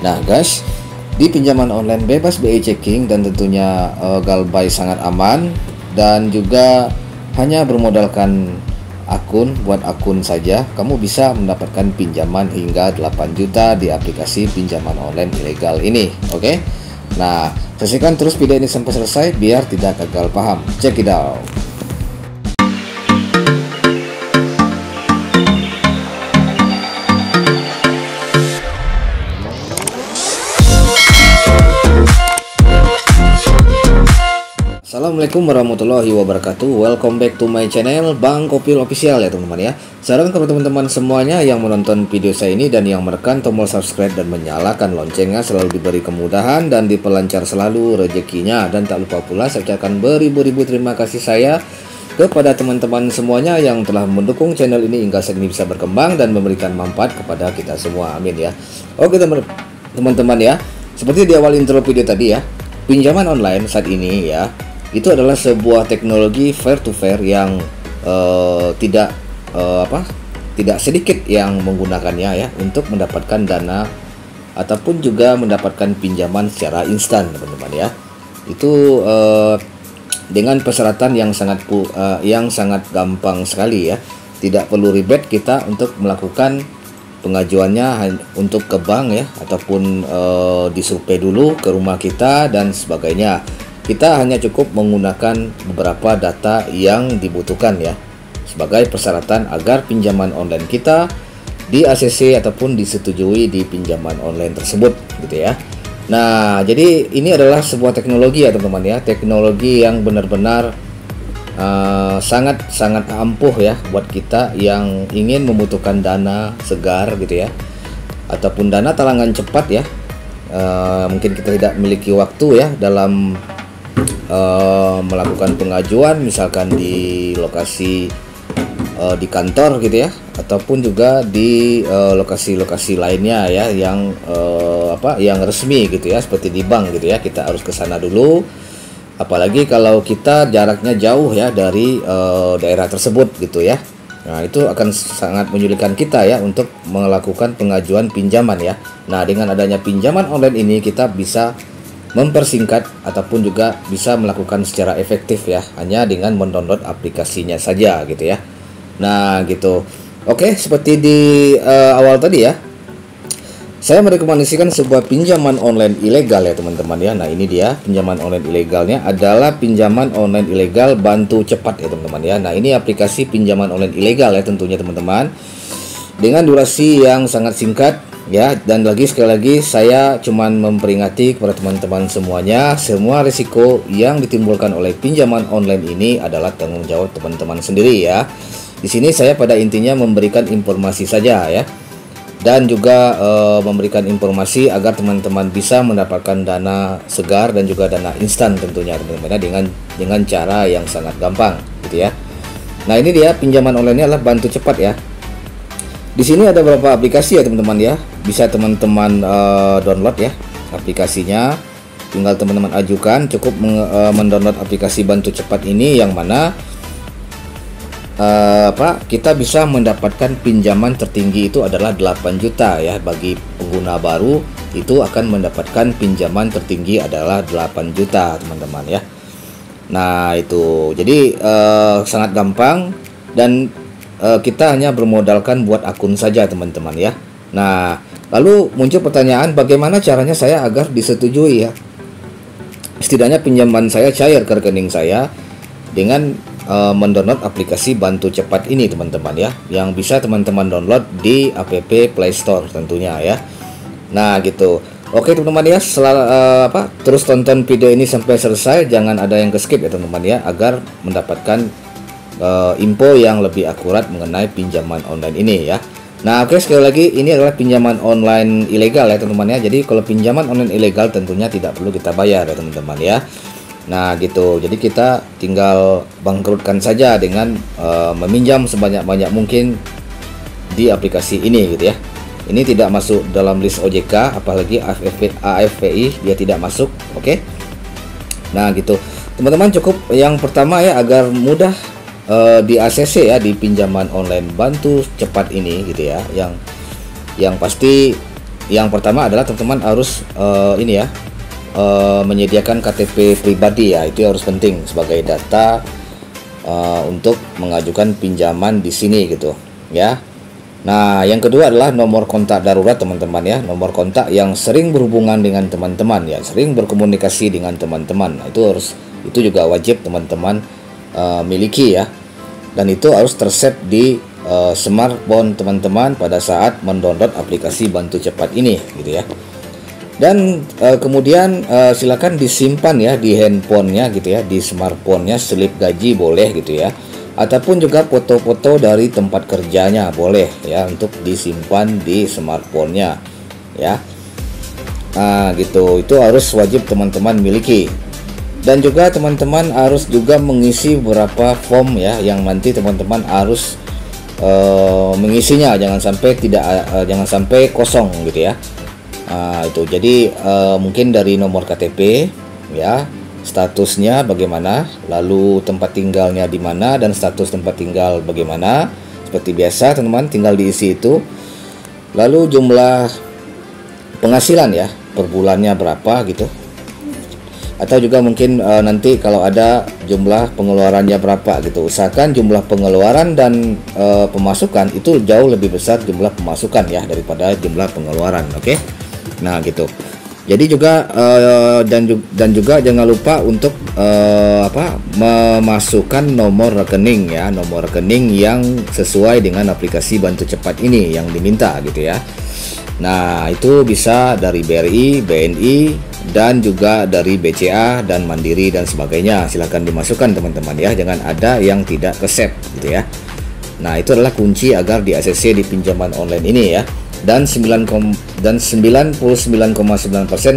Nah guys, di pinjaman online bebas BI checking dan tentunya Galbay sangat aman, dan juga hanya bermodalkan buat akun saja, kamu bisa mendapatkan pinjaman hingga 8 juta di aplikasi pinjaman online ilegal ini. Oke. Nah, saksikan terus video ini sampai selesai biar tidak gagal paham. Check it out. Assalamualaikum warahmatullahi wabarakatuh. Welcome back to my channel Bang Kopil Official ya teman-teman ya. Saran kepada teman-teman semuanya yang menonton video saya ini dan yang menekan tombol subscribe dan menyalakan loncengnya, selalu diberi kemudahan dan diperlancar selalu rezekinya. Dan tak lupa pula saya ucapkan beribu-ribu terima kasih saya kepada teman-teman semuanya yang telah mendukung channel ini hingga saat ini bisa berkembang dan memberikan manfaat kepada kita semua. Amin ya. Oke teman-teman ya, seperti di awal intro video tadi ya, pinjaman online saat ini ya, itu adalah sebuah teknologi fair to fair yang tidak sedikit yang menggunakannya ya untuk mendapatkan dana ataupun juga mendapatkan pinjaman secara instan teman-teman ya. Itu dengan persyaratan yang sangat gampang sekali ya. Tidak perlu ribet kita untuk melakukan pengajuannya untuk ke bank ya, ataupun disurvei dulu ke rumah kita dan sebagainya. Kita hanya cukup menggunakan beberapa data yang dibutuhkan ya sebagai persyaratan agar pinjaman online kita di ACC ataupun disetujui di pinjaman online tersebut gitu ya. Nah, jadi ini adalah sebuah teknologi ya teman-teman ya, teknologi yang benar-benar sangat ampuh ya buat kita yang ingin membutuhkan dana segar gitu ya, ataupun dana talangan cepat ya. Mungkin kita tidak memiliki waktu ya dalam melakukan pengajuan misalkan di lokasi di kantor gitu ya, ataupun juga di lokasi-lokasi lainnya ya yang yang resmi gitu ya, seperti di bank gitu ya. Kita harus ke sana dulu, apalagi kalau kita jaraknya jauh ya dari daerah tersebut gitu ya. Nah, itu akan sangat menyulitkan kita ya untuk melakukan pengajuan pinjaman ya. Nah, dengan adanya pinjaman online ini kita bisa mempersingkat ataupun juga bisa melakukan secara efektif ya, hanya dengan mendownload aplikasinya saja gitu ya. Nah gitu. Oke, seperti di awal tadi ya, saya merekomendasikan sebuah pinjaman online ilegal ya teman-teman ya. Nah ini dia pinjaman online ilegalnya, adalah pinjaman online ilegal Bantu Cepat ya teman-teman ya. Nah ini aplikasi pinjaman online ilegal ya tentunya teman-teman, dengan durasi yang sangat singkat ya. Dan sekali lagi saya cuman memperingati kepada teman-teman semuanya, semua risiko yang ditimbulkan oleh pinjaman online ini adalah tanggung jawab teman-teman sendiri ya. Di sini saya pada intinya memberikan informasi saja ya, dan juga memberikan informasi agar teman-teman bisa mendapatkan dana segar dan juga dana instan tentunya teman-teman dengan cara yang sangat gampang gitu ya. Nah ini dia pinjaman online-nya adalah Bantu Cepat ya. Di sini ada beberapa aplikasi ya teman-teman ya, bisa teman-teman download ya aplikasinya. Tinggal teman-teman ajukan, cukup mendownload aplikasi Bantu Cepat ini, yang mana kita bisa mendapatkan pinjaman tertinggi itu adalah 8 juta ya. Bagi pengguna baru itu akan mendapatkan pinjaman tertinggi adalah 8 juta teman-teman ya. Nah itu jadi sangat gampang, dan kita hanya bermodalkan buat akun saja teman-teman ya. Nah lalu muncul pertanyaan, bagaimana caranya saya agar disetujui ya, setidaknya pinjaman saya cair ke rekening saya dengan mendownload aplikasi Bantu Cepat ini teman-teman ya, yang bisa teman-teman download di app Play Store tentunya ya. Nah gitu. Oke teman-teman ya, terus tonton video ini sampai selesai, jangan ada yang ke-skip ya teman-teman ya, agar mendapatkan info yang lebih akurat mengenai pinjaman online ini ya. Nah oke, sekali lagi ini adalah pinjaman online ilegal ya teman-teman ya. Jadi kalau pinjaman online ilegal tentunya tidak perlu kita bayar ya teman-teman ya. Nah gitu, jadi kita tinggal bangkrutkan saja dengan meminjam sebanyak-banyak mungkin di aplikasi ini gitu ya. Ini tidak masuk dalam list OJK, apalagi AFPI dia tidak masuk. Oke. Nah gitu teman-teman, cukup yang pertama ya, agar mudah di ACC ya, di pinjaman online Bantu Cepat ini gitu ya, yang pasti yang pertama adalah teman-teman harus ini ya, menyediakan KTP pribadi ya, itu harus penting sebagai data untuk mengajukan pinjaman di sini gitu ya. Nah, yang kedua adalah nomor kontak darurat teman-teman ya, nomor kontak yang sering berhubungan dengan teman-teman ya, sering berkomunikasi dengan teman-teman. Nah, itu juga wajib teman-teman miliki ya, dan itu harus tersave di smartphone teman-teman pada saat mendownload aplikasi Bantu Cepat ini gitu ya. Dan kemudian silakan disimpan ya di handphonenya gitu ya, di smartphonenya, slip gaji boleh gitu ya, ataupun juga foto-foto dari tempat kerjanya boleh ya, untuk disimpan di smartphone-nya ya. Nah gitu, itu harus wajib teman-teman miliki. Dan juga teman-teman harus juga mengisi beberapa form ya, yang nanti teman-teman harus mengisinya, jangan sampai kosong gitu ya. Nah, itu jadi mungkin dari nomor KTP ya, statusnya bagaimana, lalu tempat tinggalnya di mana, dan status tempat tinggal bagaimana. Seperti biasa teman-teman, tinggal diisi itu. Lalu jumlah penghasilan ya, per bulannya berapa gitu, atau juga mungkin nanti kalau ada jumlah pengeluarannya berapa gitu. Usahakan jumlah pengeluaran dan pemasukan itu jauh lebih besar jumlah pemasukan ya daripada jumlah pengeluaran. Oke. Nah gitu. Jadi juga dan juga jangan lupa untuk memasukkan nomor rekening ya, nomor rekening yang sesuai dengan aplikasi Bantu Cepat ini yang diminta gitu ya. Nah, itu bisa dari BRI, BNI, dan juga dari BCA dan Mandiri dan sebagainya. Silahkan dimasukkan teman-teman ya, jangan ada yang tidak ke-save gitu ya. Nah, itu adalah kunci agar di ACC di pinjaman online ini ya. Dan 99,9%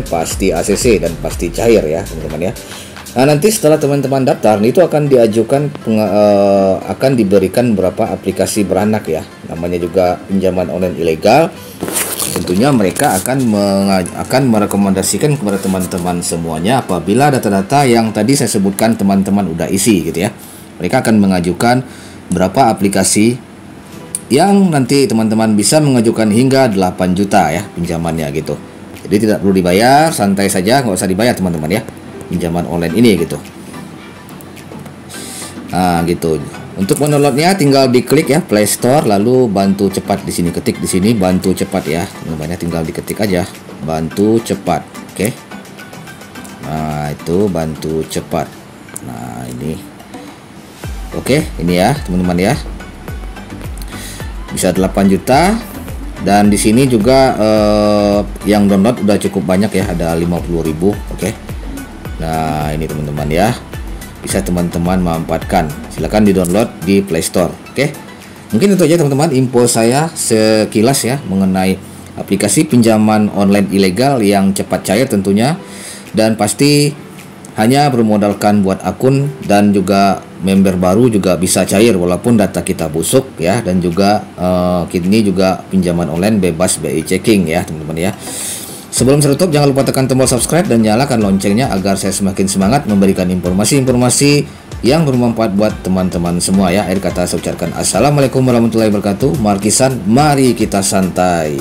pasti ACC dan pasti cair ya teman-teman ya. Nah, nanti setelah teman-teman daftar itu akan diajukan akan diberikan beberapa aplikasi beranak ya, namanya juga pinjaman online ilegal. Tentunya mereka akan merekomendasikan kepada teman-teman semuanya apabila data-data yang tadi saya sebutkan teman-teman udah isi gitu ya. Mereka akan mengajukan berapa aplikasi yang nanti teman-teman bisa mengajukan hingga 8 juta ya pinjamannya gitu. Jadi tidak perlu dibayar, santai saja, nggak usah dibayar teman-teman ya, pinjaman online ini gitu. Nah gitu. Untuk mendownloadnya tinggal diklik ya Play Store, lalu Bantu Cepat di sini, ketik di sini Bantu Cepat ya teman-teman, tinggal diketik aja Bantu Cepat. Oke. Nah itu Bantu Cepat. Nah ini oke, ini ya teman-teman ya, bisa 8 juta. Dan di sini juga yang download udah cukup banyak ya, ada 50.000. Oke. Nah ini teman-teman ya, bisa teman-teman manfaatkan. Silahkan di-download di Play Store. Oke. Mungkin itu aja teman-teman info saya sekilas ya mengenai aplikasi pinjaman online ilegal yang cepat cair tentunya, dan pasti hanya bermodalkan buat akun, dan juga member baru juga bisa cair walaupun data kita busuk ya. Dan juga ini juga pinjaman online bebas BI checking ya teman-teman ya. Sebelum saya tutup, jangan lupa tekan tombol subscribe dan nyalakan loncengnya agar saya semakin semangat memberikan informasi-informasi yang bermanfaat buat teman-teman semua ya. Akhir kata saya ucapkan assalamualaikum warahmatullahi wabarakatuh. Markisan, mari kita santai.